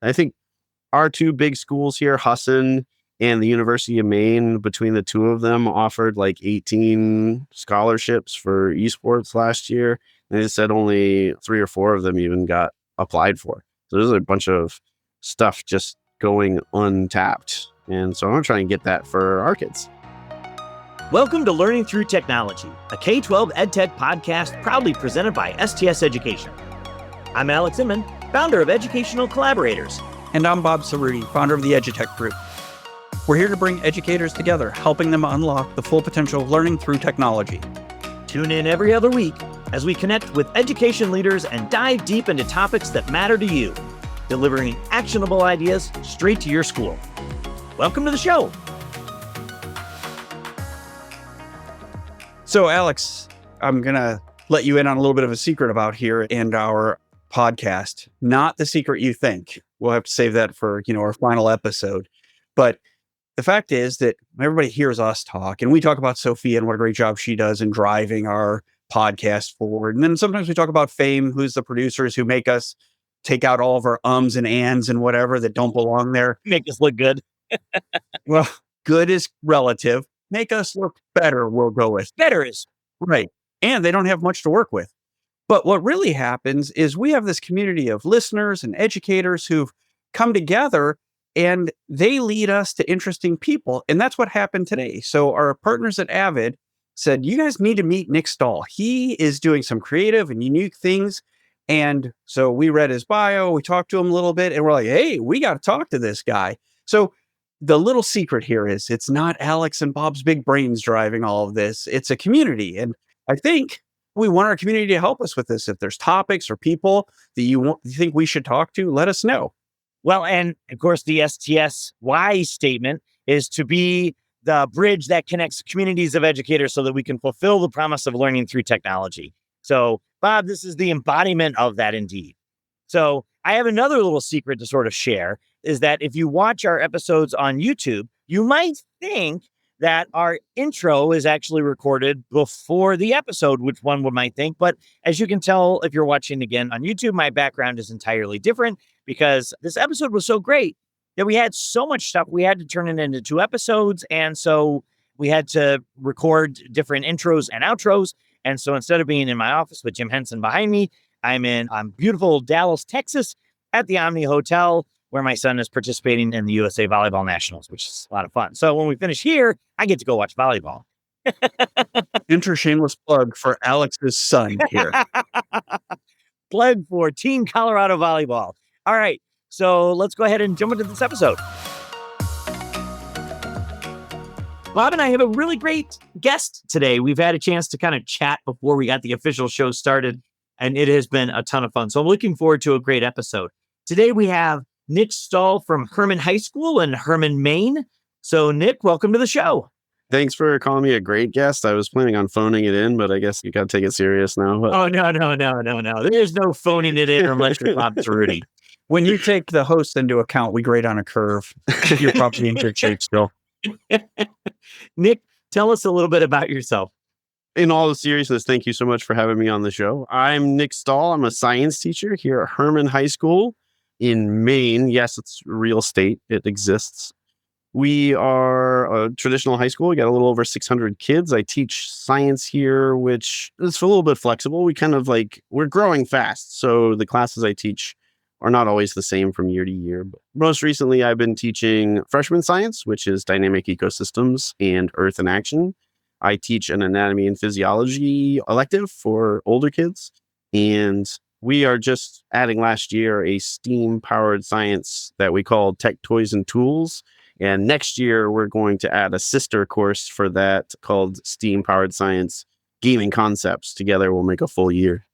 I think our two big schools here, Husson and the University of Maine, between the two of them offered like 18 scholarships for esports last year. And they said only 3 or 4 of them even got applied for. So there's a bunch of stuff just going untapped. And so I'm going to try and get that for our kids. Welcome to Learning Through Technology, a K-12 EdTech podcast proudly presented by STS Education. I'm Alex Inman, founder of Educational Collaborators. And I'm Bob Cerruti, founder of the EduTech Group. We're here to bring educators together, helping them unlock the full potential of learning through technology. Tune in every other week as we connect with education leaders and dive deep into topics that matter to you, delivering actionable ideas straight to your school. Welcome to the show. So, Alex, I'm going to let you in on a little bit of a secret about here and our podcast. Not the secret you think. We'll have to save that for, our final episode. But the fact is that everybody hears us talk, and we talk about Sophia and what a great job she does in driving our podcast forward. And then sometimes we talk about Fame, who's the producers who make us take out all of our ums and ands and whatever that don't belong there. Make us look good. Well, good is relative. Make us look better, we'll go with. Better is. Right. And they don't have much to work with. But what really happens is we have this community of listeners and educators who've come together and they lead us to interesting people. And that's what happened today. So our partners at Avid said, you guys need to meet Nick Stahl. He is doing some creative and unique things. And so we read his bio, we talked to him a little bit, and we're like, hey, we got to talk to this guy. So the little secret here is it's not Alex and Bob's big brains driving all of this. It's a community. And I think we want our community to help us with this. If there's topics or people that you think we should talk to, let us know. Well, and of course, the STS why statement is to be the bridge that connects communities of educators so that we can fulfill the promise of learning through technology. So, Bob, this is the embodiment of that indeed. So I have another little secret to sort of share is that if you watch our episodes on YouTube, you might think that our intro is actually recorded before the episode, which one might think. But as you can tell, if you're watching again on YouTube, my background is entirely different because this episode was so great that we had so much stuff. We had to turn it into 2 episodes. And so we had to record different intros and outros. And so instead of being in my office with Jim Henson behind me, I'm in beautiful Dallas, Texas at the Omni Hotel, where my son is participating in the USA Volleyball Nationals, which is a lot of fun. So when we finish here, I get to go watch volleyball. Shameless plug for Alex's son here. Plug for Team Colorado Volleyball. All right, so let's go ahead and jump into this episode. Bob and I have a really great guest today. We've had a chance to kind of chat before we got the official show started, and it has been a ton of fun. So I'm looking forward to a great episode. Today we have Nick Stahl from Hermon High School in Hermon, Maine. So Nick, welcome to the show. Thanks for calling me a great guest. I was planning on phoning it in, but I guess you got to take it serious now. But... Oh, no. There's no phoning it in unless you're Bob Cerruti. When you take the host into account, we grade on a curve. You're probably in good shape still. Nick, tell us a little bit about yourself. In all the seriousness, thank you so much for having me on the show. I'm Nick Stahl. I'm a science teacher here at Hermon High School in Maine. Yes, it's a real state. It exists. We are a traditional high school. We got a little over 600 kids. I teach science here, which is a little bit flexible. We're growing fast. So the classes I teach are not always the same from year to year. But most recently, I've been teaching freshman science, which is dynamic ecosystems and earth in action. I teach an anatomy and physiology elective for older kids. And we are just adding last year a STEAM-powered science that we call Tech, Toys, and Tools. And next year, we're going to add a sister course for that called STEAM-powered science, gaming concepts. Together, we'll make a full year.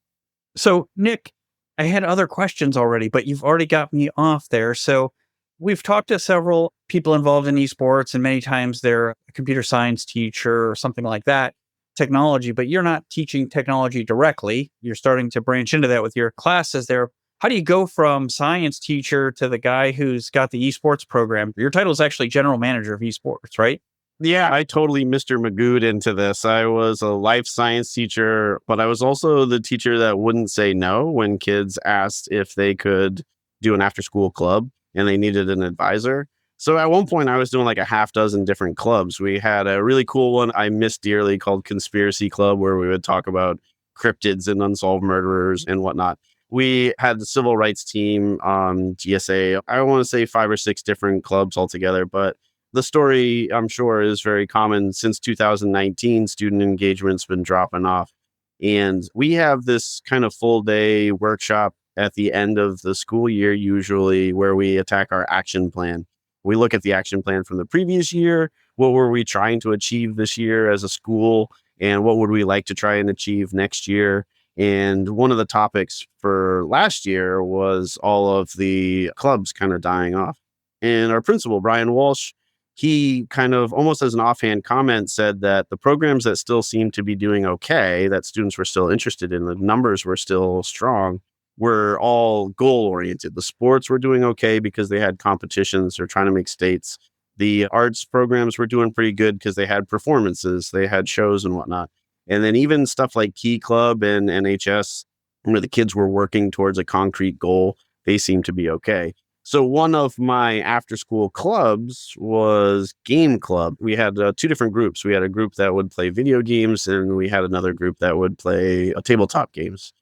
So, Nick, I had other questions already, but you've already got me off there. So we've talked to several people involved in esports, and many times they're a computer science teacher or something like that, technology, but you're not teaching technology directly. You're starting to branch into that with your classes there. How do you go from science teacher to the guy who's got the esports program? Your title is actually general manager of esports, right? Yeah, I totally Mr. Magooed into this. I was a life science teacher, but I was also the teacher that wouldn't say no when kids asked if they could do an after school club and they needed an advisor. So at one point I was doing like a half dozen different clubs. We had a really cool one I miss dearly called Conspiracy Club, where we would talk about cryptids and unsolved murderers and whatnot. We had the civil rights team on GSA. I want to say 5 or 6 different clubs altogether, but the story, I'm sure, is very common. Since 2019, student engagement's been dropping off. And we have this kind of full day workshop at the end of the school year, usually, where we attack our action plan. We look at the action plan from the previous year. What were we trying to achieve this year as a school? And what would we like to try and achieve next year? And one of the topics for last year was all of the clubs kind of dying off. And our principal, Brian Walsh, he kind of almost as an offhand comment said that the programs that still seemed to be doing okay, that students were still interested in, the numbers were still strong, were all goal oriented. The sports were doing okay because they had competitions or trying to make states. The arts programs were doing pretty good because they had performances, they had shows and whatnot. And then even stuff like Key Club and NHS, where the kids were working towards a concrete goal, they seemed to be okay. So one of my after school clubs was Game Club. We had 2 different groups. We had a group that would play video games, and we had another group that would play tabletop games,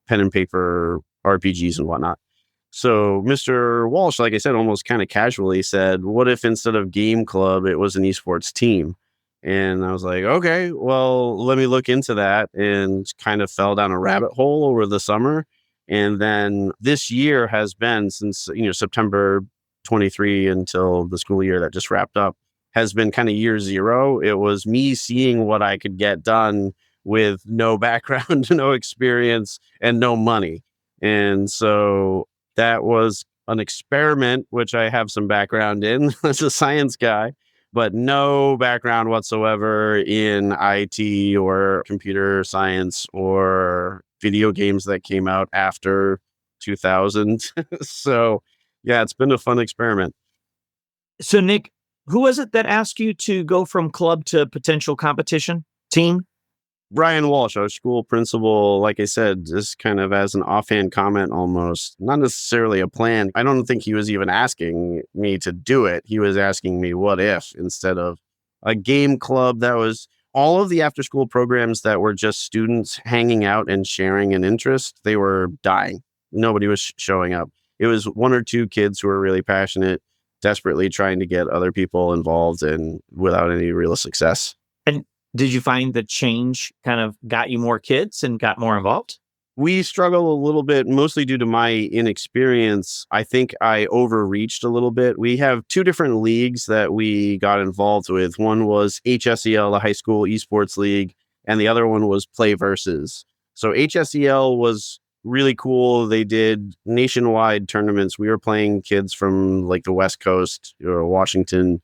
pen and paper RPGs and whatnot. So Mr. Walsh, like I said, almost kind of casually said, what if instead of Game Club, it was an esports team? And I was like, okay, well, let me look into that, and kind of fell down a rabbit hole over the summer. And then this year has been since, September 23 until the school year that just wrapped up has been kind of year zero. It was me seeing what I could get done with no background, no experience, and no money. And so that was an experiment, which I have some background in as a science guy, but no background whatsoever in IT or computer science or video games that came out after 2000. So, yeah, it's been a fun experiment. So, Nick, who was it that asked you to go from club to potential competition team? Brian Walsh, our school principal, like I said, just kind of as an offhand comment almost, not necessarily a plan. I don't think he was even asking me to do it. He was asking me what if instead of a game club that was all of the after school programs that were just students hanging out and sharing an interest, they were dying. Nobody was showing up. It was 1 or 2 kids who were really passionate, desperately trying to get other people involved and without any real success. And did you find the change kind of got you more kids and got more involved? We struggle a little bit, mostly due to my inexperience. I think I overreached a little bit. We have 2 different leagues that we got involved with. One was HSEL, the High School Esports League, and the other one was Play Versus. So HSEL was really cool. They did nationwide tournaments. We were playing kids from like the West Coast, or Washington,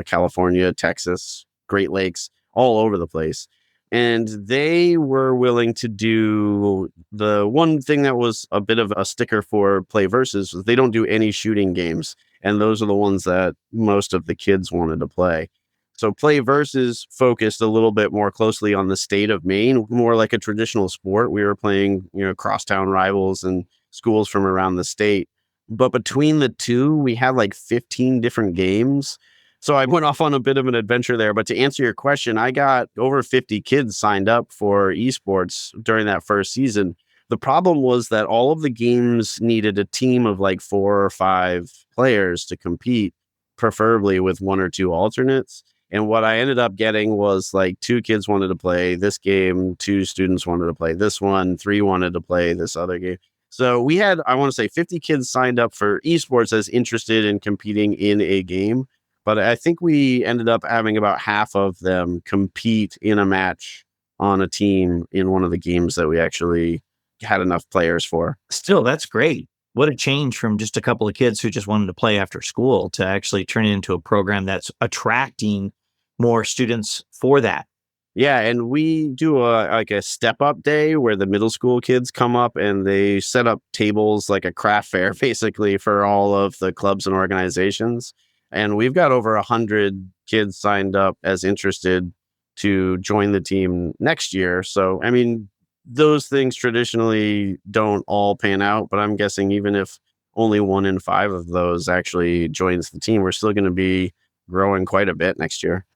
California, Texas, Great Lakes, all over the place. And they were willing to do the one thing that was a bit of a sticker for Play Versus was they don't do any shooting games. And those are the ones that most of the kids wanted to play. So Play Versus focused a little bit more closely on the state of Maine, more like a traditional sport. We were playing, crosstown rivals and schools from around the state. But between the 2, we had like 15 different games. So I went off on a bit of an adventure there. But to answer your question, I got over 50 kids signed up for esports during that first season. The problem was that all of the games needed a team of like 4 or 5 players to compete, preferably with 1 or 2 alternates. And what I ended up getting was like 2 kids wanted to play this game, 2 students wanted to play this one, 3 wanted to play this other game. So we had, I want to say 50 kids signed up for esports as interested in competing in a game. But I think we ended up having about half of them compete in a match on a team in one of the games that we actually had enough players for. Still, that's great. What a change from just a couple of kids who just wanted to play after school to actually turn it into a program that's attracting more students for that. Yeah, and we do a step up day where the middle school kids come up and they set up tables like a craft fair basically for all of the clubs and organizations. And we've got over 100 kids signed up as interested to join the team next year. So, I mean, those things traditionally don't all pan out, but I'm guessing even if only 1 in 5 of those actually joins the team. We're still going to be growing quite a bit next year.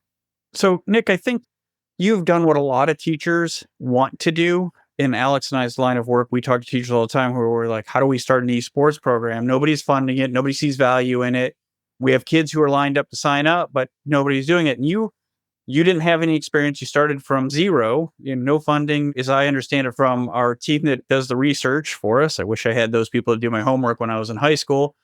So, Nick, I think you've done what a lot of teachers want to do. In Alex and I's line of work, we talk to teachers all the time where we're like, how do we start an esports program? Nobody's funding it. Nobody sees value in it. We have kids who are lined up to sign up, but nobody's doing it. And you didn't have any experience. You started from zero, no funding, as I understand it, from our team that does the research for us. I wish I had those people to do my homework when I was in high school.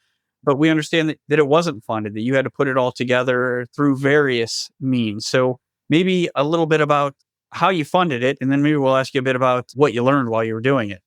But we understand that it wasn't funded, that you had to put it all together through various means. So maybe a little bit about how you funded it, and then maybe we'll ask you a bit about what you learned while you were doing it.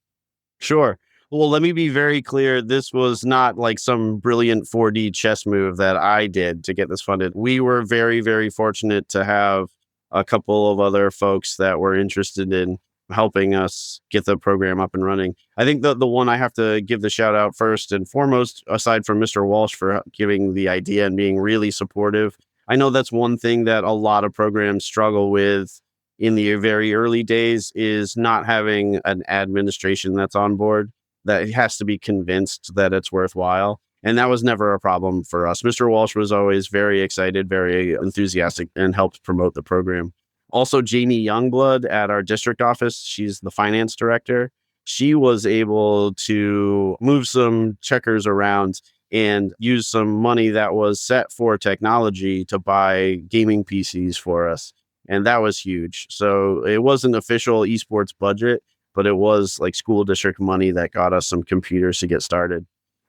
Sure. Well, let me be very clear. This was not like some brilliant 4D chess move that I did to get this funded. We were very, very fortunate to have a couple of other folks that were interested in helping us get the program up and running. I think the one I have to give the shout out first and foremost, aside from Mr. Walsh for giving the idea and being really supportive. I know that's one thing that a lot of programs struggle with in the very early days is not having an administration that's on board, that has to be convinced that it's worthwhile. And that was never a problem for us. Mr. Walsh was always very excited, very enthusiastic, and helped promote the program. Also, Jamie Youngblood at our district office, she's the finance director. She was able to move some checkers around and use some money that was set for technology to buy gaming PCs for us. And that was huge. So it wasn't official esports budget, but it was like school district money that got us some computers to get started.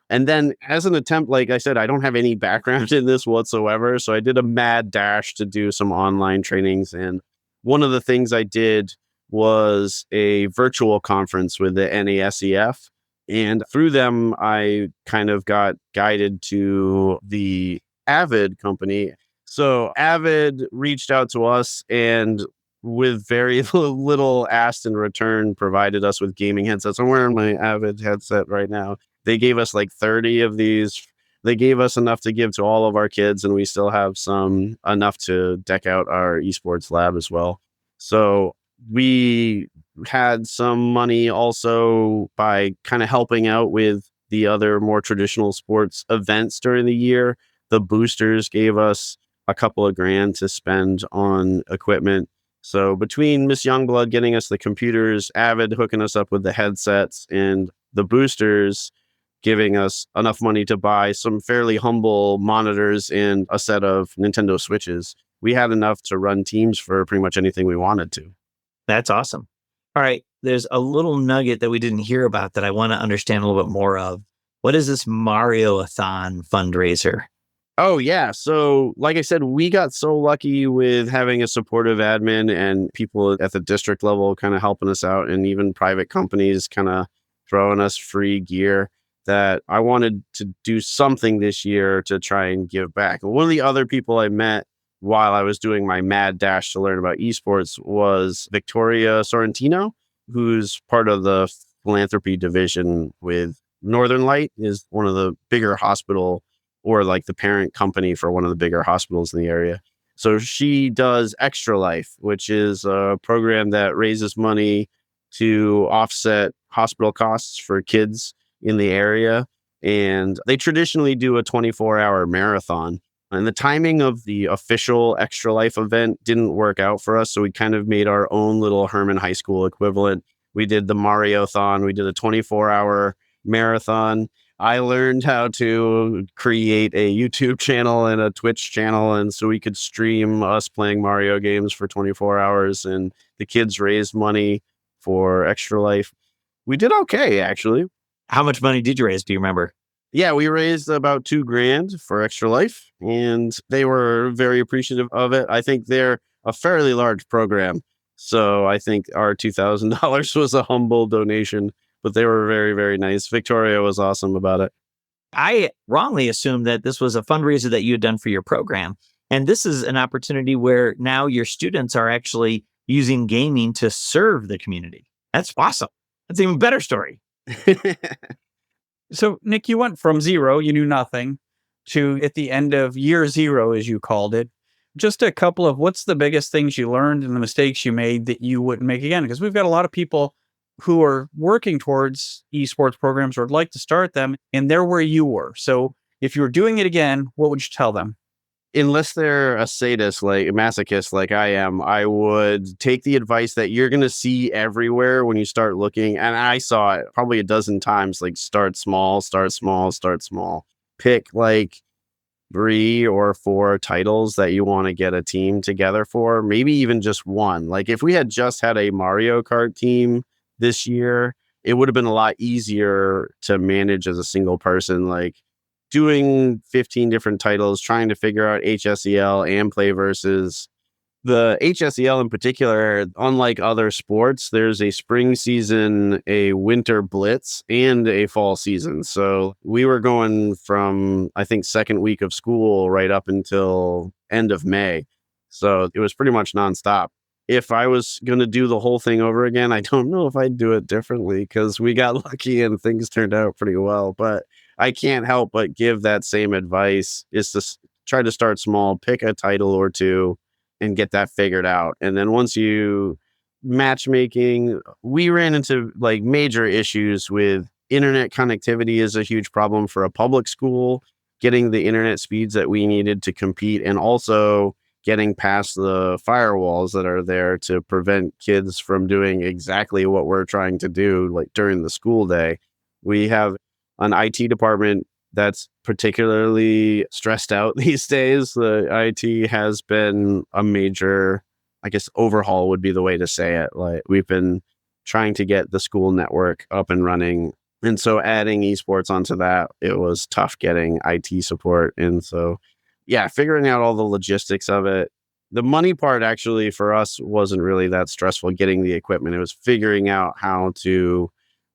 And then as an attempt, like I said, I don't have any background in this whatsoever. So I did a mad dash to do some online trainings. And one of the things I did was a virtual conference with the NASEF. And through them, I kind of got guided to the Avid company. So Avid reached out to us and with very little asked in return, provided us with gaming headsets. I'm wearing my Avid headset right now. They gave us like 30 of these. They gave us enough to give to all of our kids, and we still have some enough to deck out our esports lab as well. So we had some money also by kind of helping out with the other more traditional sports events during the year. The boosters gave us a couple of grand to spend on equipment. So between Miss Youngblood getting us the computers, Avid hooking us up with the headsets, and the boosters giving us enough money to buy some fairly humble monitors and a set of Nintendo Switches, we had enough to run teams for pretty much anything we wanted to. That's awesome. All right. There's a little nugget that we didn't hear about that I want to understand a little bit more of. What is this Mario-a-thon fundraiser? Oh, yeah. So, like I said, we got so lucky with having a supportive admin and people at the district level kind of helping us out, and even private companies kind of throwing us free gear, that I wanted to do something this year to try and give back. One of the other people I met while I was doing my mad dash to learn about esports was Victoria Sorrentino, who's part of the philanthropy division with Northern Light, is one of the bigger hospital, or like the parent company for one of the bigger hospitals in the area. So she does Extra Life, which is a program that raises money to offset hospital costs for kids in the area. And they traditionally do a 24-hour marathon. And the timing of the official Extra Life event didn't work out for us. So we kind of made our own little Hermon High School equivalent. We did the Mario-thon. We did a 24-hour marathon. I learned how to create a YouTube channel and a Twitch channel, and so we could stream us playing Mario games for 24 hours, and the kids raised money for Extra Life. We did okay, actually. How much money did you raise? Do you remember? Yeah, we raised about $2,000 for Extra Life, and they were very appreciative of it. I think they're a fairly large program, so I think our $2,000 was a humble donation, but they were very, very nice. Victoria was awesome about it. I wrongly assumed that this was a fundraiser that you had done for your program. And this is an opportunity where now your students are actually using gaming to serve the community. That's awesome. That's an even better story. So, Nick, you went from zero, you knew nothing, to at the end of year zero, as you called it. Just a couple of what's the biggest things you learned and the mistakes you made that you wouldn't make again? Because we've got a lot of people who are working towards esports programs or would like to start them, and they're where you were. So if you were doing it again, what would you tell them? Unless they're a sadist, like a masochist, like I am, I would take the advice that you're going to see everywhere when you start looking. And I saw it probably a dozen times, like start small, start small, start small. Pick like 3 or 4 titles that you want to get a team together for, maybe even just one. Like if we had just had a Mario Kart team this year, it would have been a lot easier to manage as a single person. Like doing 15 different titles, trying to figure out HSEL and play versus. The HSEL in particular, unlike other sports, there's a spring season, a winter blitz, and a fall season. So we were going from, I think, second week of school right up until end of May. So it was pretty much nonstop. If I was going to do the whole thing over again, I don't know if I'd do it differently because we got lucky and things turned out pretty well. But I can't help but give that same advice, is to try to start small, pick a title or two, and get that figured out. And then once you matchmaking, we ran into like major issues with internet connectivity is a huge problem for a public school, getting the internet speeds that we needed to compete, and also getting past the firewalls that are there to prevent kids from doing exactly what we're trying to do, like during the school day. We have an IT department that's particularly stressed out these days. The IT has been a major, I guess, overhaul would be the way to say it. Like we've been trying to get the school network up and running. And so adding esports onto that, it was tough getting IT support. And so, yeah, figuring out all the logistics of it. The money part actually for us wasn't really that stressful getting the equipment. It was figuring out how to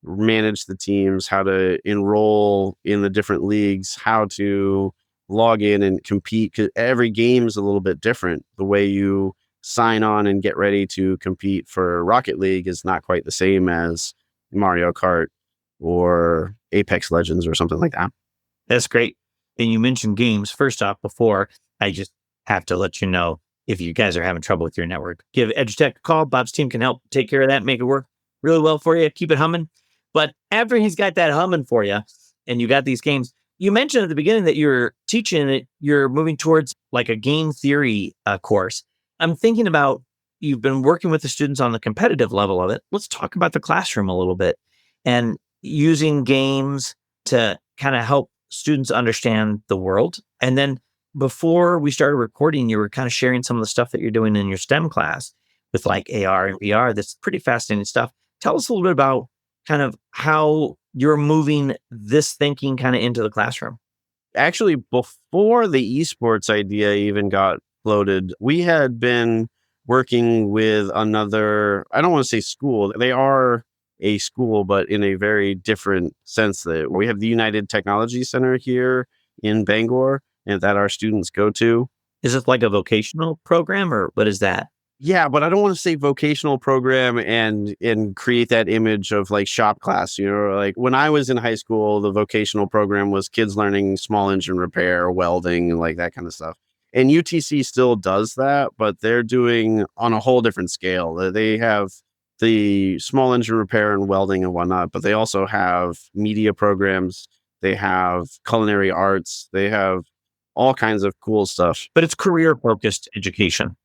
manage the teams, how to enroll in the different leagues, how to log in and compete. Because every game is a little bit different. The way you sign on and get ready to compete for Rocket League is not quite the same as Mario Kart or Apex Legends or something like that. That's great. And you mentioned games. First off, before I just have to let you know, if you guys are having trouble with your network, give EduTech a call. Bob's team can help take care of that, make it work really well for you. Keep it humming. But after he's got that humming for you and you got these games, you mentioned at the beginning that you're teaching it, you're moving towards like a game theory course. I'm thinking about, you've been working with the students on the competitive level of it. Let's talk about the classroom a little bit and using games to kind of help students understand the world. And then before we started recording, you were kind of sharing some of the stuff that you're doing in your STEM class with like AR and VR. That's pretty fascinating stuff. Tell us a little bit about kind of how you're moving this thinking kind of into the classroom. Actually, before the esports idea even got floated, we had been working with another, I don't want to say school. They are a school, but in a very different sense. That we have the United Technology Center here in Bangor and that our students go to. Is it like a vocational program or what is that? Yeah, but I don't want to say vocational program and create that image of like shop class. You know, like when I was in high school, the vocational program was kids learning small engine repair, welding, and like that kind of stuff. And UTC still does that, but they're doing on a whole different scale. They have the small engine repair and welding and whatnot, but they also have media programs. They have culinary arts. They have all kinds of cool stuff. But it's career focused education.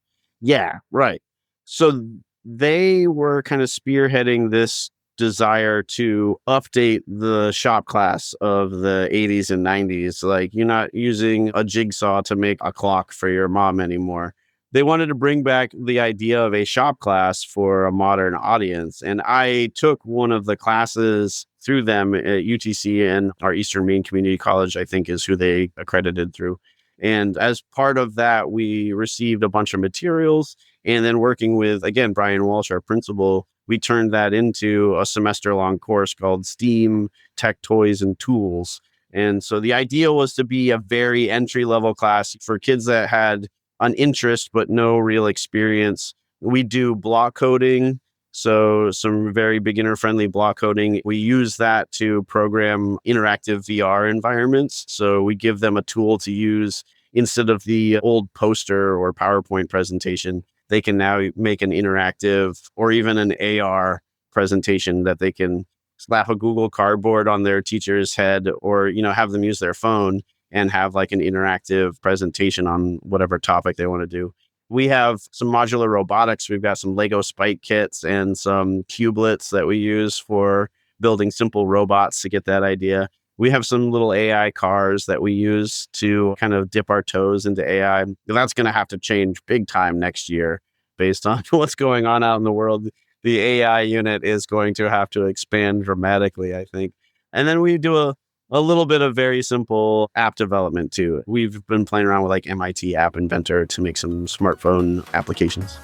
Yeah, right. So they were kind of spearheading this desire to update the shop class of the 80s and 90s. Like you're not using a jigsaw to make a clock for your mom anymore. They wanted to bring back the idea of a shop class for a modern audience. And I took one of the classes through them at UTC, and our Eastern Maine Community College, I think, is who they accredited through. And as part of that, we received a bunch of materials. And then working with, again, Brian Walsh, our principal, we turned that into a semester-long course called STEAM, Tech, Toys, and Tools. And so the idea was to be a very entry-level class for kids that had an interest but no real experience. We do block coding, so some very beginner-friendly block coding. We use that to program interactive VR environments. So we give them a tool to use instead of the old poster or PowerPoint presentation. They can now make an interactive or even an AR presentation that they can slap a Google Cardboard on their teacher's head, or, have them use their phone and have like an interactive presentation on whatever topic they want to do. We have some modular robotics. We've got some Lego spike kits and some cubelets that we use for building simple robots to get that idea. We have some little AI cars that we use to kind of dip our toes into AI. That's going to have to change big time next year based on what's going on out in the world. The AI unit is going to have to expand dramatically, I think. And then we do a little bit of very simple app development too. We've been playing around with like MIT App Inventor to make some smartphone applications.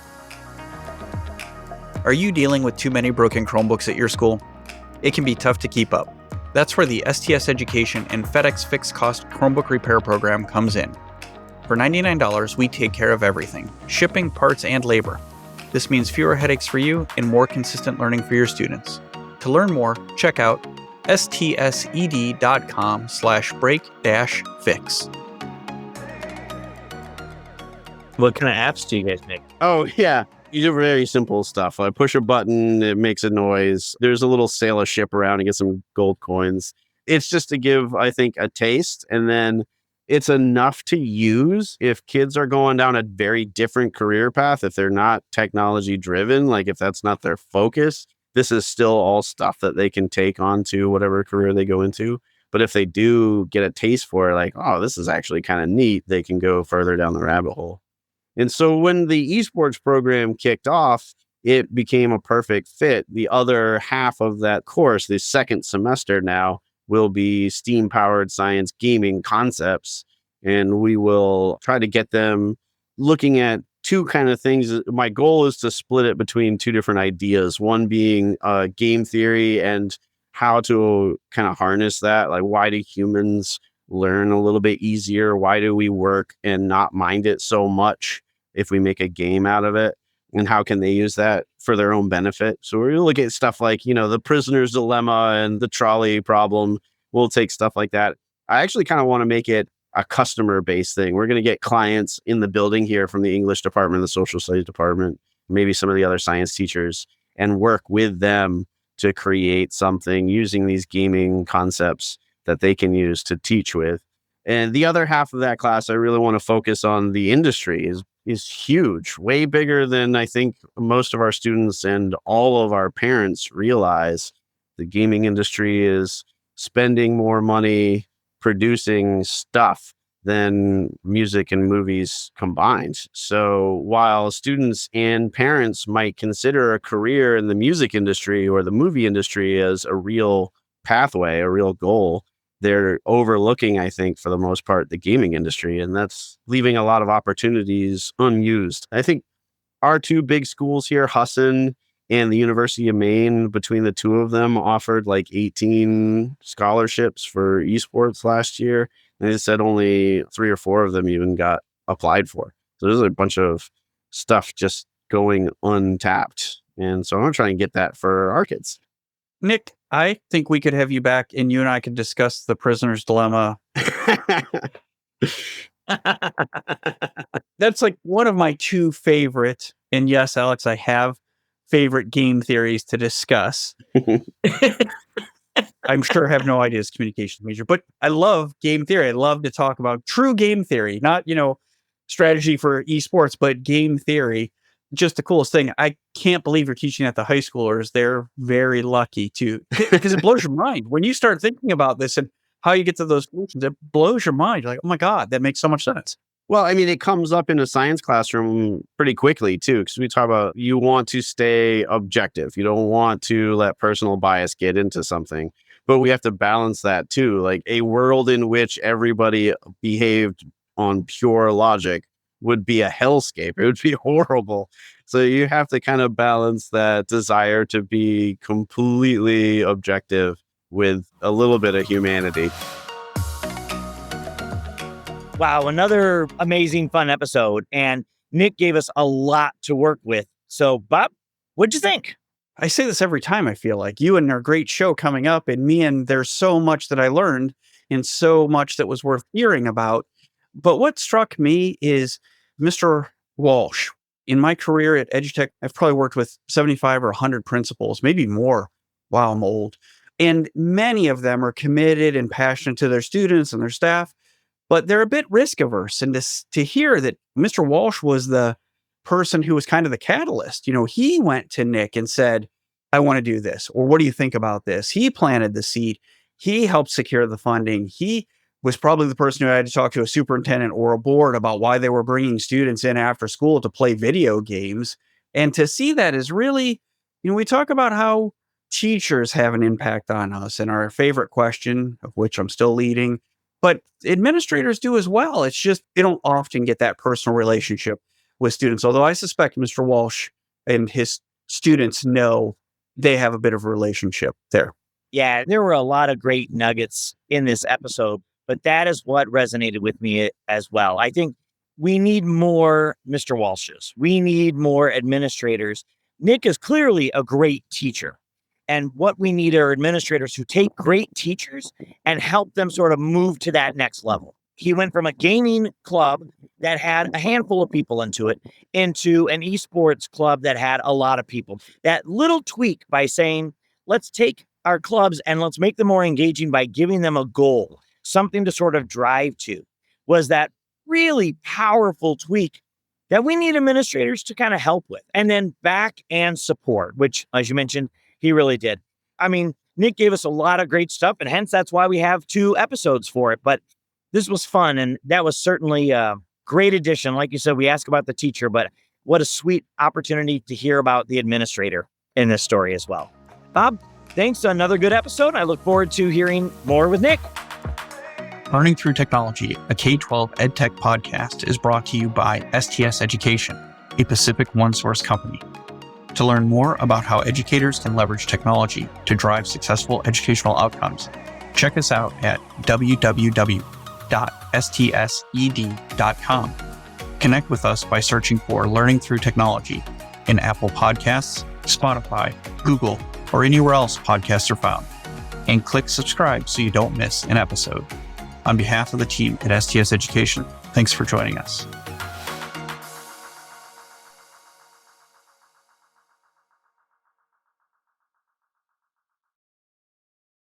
Are you dealing with too many broken Chromebooks at your school? It can be tough to keep up. That's where the STS Education and FedEx Fixed Cost Chromebook Repair Program comes in. For $99, we take care of everything: shipping, parts, and labor. This means fewer headaches for you and more consistent learning for your students. To learn more, check out stsed.com/break-fix. What kind of apps do you guys make? Oh, yeah. You do very simple stuff. I push a button, it makes a noise. There's a little sail a ship around and get some gold coins. It's just to give, I think, a taste. And then it's enough to use if kids are going down a very different career path. If they're not technology driven, like if that's not their focus, this is still all stuff that they can take on to whatever career they go into. But if they do get a taste for it, like, oh, this is actually kind of neat, they can go further down the rabbit hole. And so when the esports program kicked off, it became a perfect fit. The other half of that course, the second semester now, will be STEAM-powered science gaming concepts. And we will try to get them looking at two kind of things. My goal is to split it between two different ideas. One being game theory and how to kind of harness that. Like, why do humans learn a little bit easier? Why do we work and not mind it so much if we make a game out of it? And how can they use that for their own benefit? So we're going to look at stuff like, the prisoner's dilemma and the trolley problem. We'll take stuff like that. I actually kind of want to make it a customer-based thing. We're going to get clients in the building here from the English department, the social studies department, maybe some of the other science teachers, and work with them to create something using these gaming concepts that they can use to teach with. And the other half of that class, I really want to focus on the industry is huge, way bigger than I think most of our students and all of our parents realize. The gaming industry is spending more money producing stuff than music and movies combined. So while students and parents might consider a career in the music industry or the movie industry as a real pathway, a real goal, they're overlooking, I think, for the most part, the gaming industry, and that's leaving a lot of opportunities unused. I think our two big schools here, Husson and the University of Maine, between the two of them, offered like 18 scholarships for esports last year. And they said only 3 or 4 of them even got applied for. So there's a bunch of stuff just going untapped. And so I'm going to try and get that for our kids. Nick, I think we could have you back and you and I could discuss the prisoner's dilemma. That's like one of my 2 favorite. And yes, Alex, I have favorite game theories to discuss. I'm sure I have no idea as communications major, but I love game theory. I love to talk about true game theory, not, strategy for esports, but game theory. Just the coolest thing. I can't believe you're teaching at the high schoolers. They're very lucky too, because it blows your mind when you start thinking about this and how you get to those solutions. It blows your mind. You're like, oh my God, that makes so much sense. Well, I mean, it comes up in a science classroom pretty quickly too, because we talk about you want to stay objective. You don't want to let personal bias get into something, but we have to balance that too. Like a world in which everybody behaved on pure logic would be a hellscape. It would be horrible. So you have to kind of balance that desire to be completely objective with a little bit of humanity. Wow, another amazing, fun episode. And Nick gave us a lot to work with. So, Bob, what'd you think? I say this every time, I feel like. You and our great show coming up, and me, and there's so much that I learned and so much that was worth hearing about. But what struck me is Mr. Walsh. In my career at EduTech, I've probably worked with 75 or 100 principals, maybe more. Wow, I'm old. And many of them are committed and passionate to their students and their staff, but they're a bit risk averse. And to hear that Mr. Walsh was the person who was kind of the catalyst, he went to Nick and said, I want to do this. Or what do you think about this? He planted the seed. He helped secure the funding. He was probably the person who had to talk to a superintendent or a board about why they were bringing students in after school to play video games. And to see that is really, we talk about how teachers have an impact on us and our favorite question, of which I'm still leading, but administrators do as well. It's just, they don't often get that personal relationship with students. Although I suspect Mr. Walsh and his students know they have a bit of a relationship there. Yeah, there were a lot of great nuggets in this episode, but that is what resonated with me as well. I think we need more Mr. Walshes. We need more administrators. Nick is clearly a great teacher. And what we need are administrators who take great teachers and help them sort of move to that next level. He went from a gaming club that had a handful of people into it into an esports club that had a lot of people. That little tweak by saying, let's take our clubs and let's make them more engaging by giving them a goal, something to sort of drive to, was that really powerful tweak that we need administrators to kind of help with. And then back and support, which, as you mentioned, he really did. I mean, Nick gave us a lot of great stuff, and hence that's why we have 2 episodes for it. But this was fun, and that was certainly a great addition. Like you said, we ask about the teacher, but what a sweet opportunity to hear about the administrator in this story as well. Bob, thanks. Another good episode. I look forward to hearing more with Nick. Learning Through Technology, a K-12 EdTech podcast, is brought to you by STS Education, a Pacific OneSource company. To learn more about how educators can leverage technology to drive successful educational outcomes, check us out at www.stsed.com. Connect with us by searching for Learning Through Technology in Apple Podcasts, Spotify, Google, or anywhere else podcasts are found. And click subscribe so you don't miss an episode. On behalf of the team at STS Education, thanks for joining us.